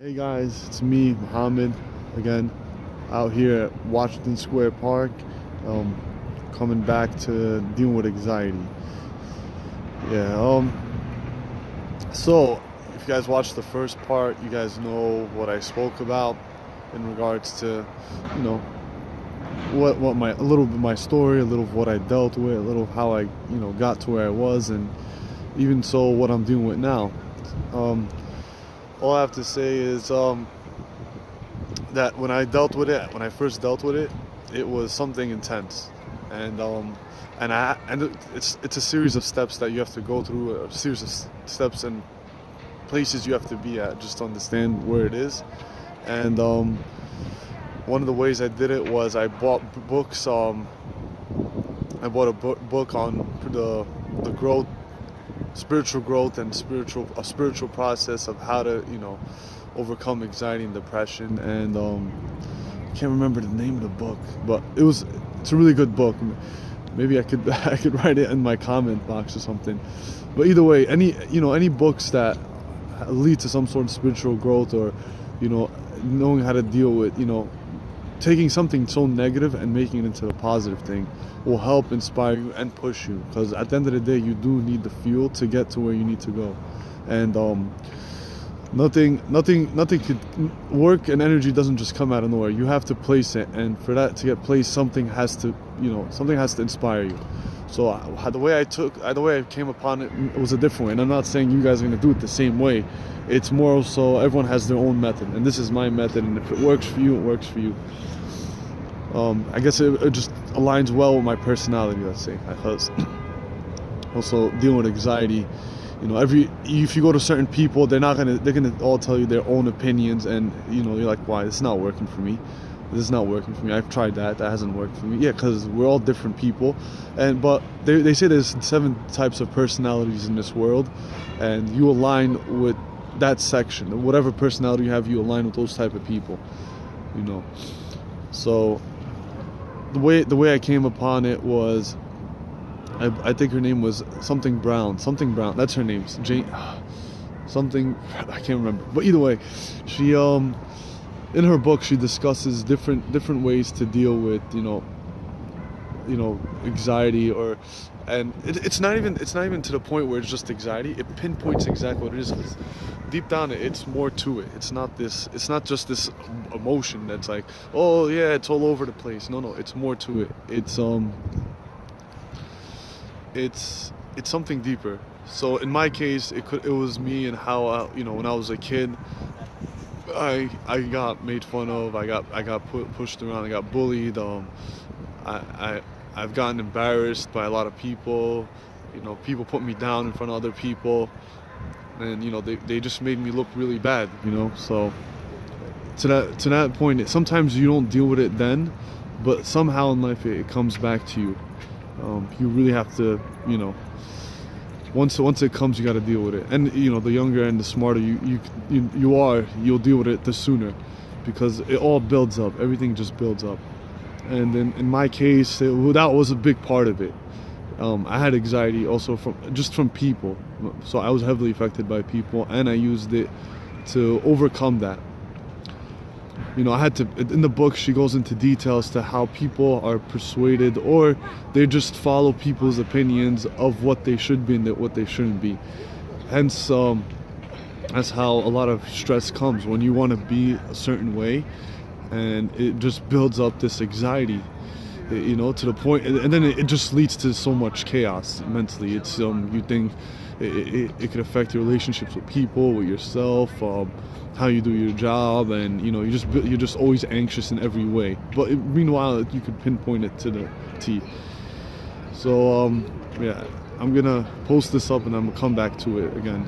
Hey guys, it's me, Muhammad, again, out here at Washington Square Park, um, coming back to dealing with anxiety. Yeah, so if you guys watched the first part, you guys know what I spoke about in regards to, you know, what my a little bit my story, a little of what I dealt with, a little of how I, got to where I was, and even so, what I'm dealing with now. Um, all I have to say is, that when I first dealt with it, it was something intense, and it's a series of steps that you have to go through, a series of steps and places you have to be at just to understand where it is. And one of the ways I did it was I bought books. I bought a book on the growth, spiritual growth, and a spiritual process of how to overcome anxiety and depression. And I can't remember the name of the book, but it's a really good book. Maybe I could I could write it in my comment box or something. But either way, any books that lead to some sort of spiritual growth, or knowing how to deal with taking something so negative and making it into a positive thing will help inspire you and push you, because at the end of the day you do need the fuel to get to where you need to go. And nothing could work, and energy doesn't just come out of nowhere. You have to place it, and for that to get placed, something has to inspire you. So the way I came upon it was a different way, and I'm not saying you guys are going to do it the same way. It's more so everyone has their own method, and this is my method, and if it works for you, it works for you. I guess it just aligns well with my personality, let's say, because also dealing with anxiety, if you go to certain people, they're gonna all tell you their own opinions, and you're like, why, this is not working for me. This is not working for me. I've tried that hasn't worked for me. Yeah, because we're all different people, but they say there's 7 types of personalities in this world, and you align with that section. Whatever personality you have, you align with those type of people, so the way I came upon it was, I think her name was something Brown. That's her name. Jane. Something, I can't remember. But either way, she in her book she discusses different ways to deal with anxiety, and it's not even to the point where it's just anxiety. It pinpoints exactly what it is. 'Cause deep down, it's more to it. It's not just this emotion that's like, oh yeah, it's all over the place. No, it's more to it. It's something deeper. So in my case, it was me, and how when I was a kid, I got made fun of. I got pushed around. I got bullied. I've gotten embarrassed by a lot of people. People put me down in front of other people, and they just made me look really bad. So to that point, sometimes you don't deal with it then, but somehow in life it comes back to you. You really have to, once it comes, you got to deal with it. And the younger and the smarter you are, you'll deal with it the sooner, because it all builds up. Everything just builds up. And in my case, that was a big part of it. I had anxiety also from people, so I was heavily affected by people, and I used it to overcome that. I had to, in the book, she goes into details to how people are persuaded, or they just follow people's opinions of what they should be and what they shouldn't be. Hence, that's how a lot of stress comes, when you want to be a certain way, and it just builds up this anxiety, to the point, and then it just leads to so much chaos mentally. It's you think it could affect your relationships with people, with yourself, how you do your job, and you're just always anxious in every way. But meanwhile, you could pinpoint it to the T. So yeah, I'm gonna post this up, and I'm gonna come back to it again.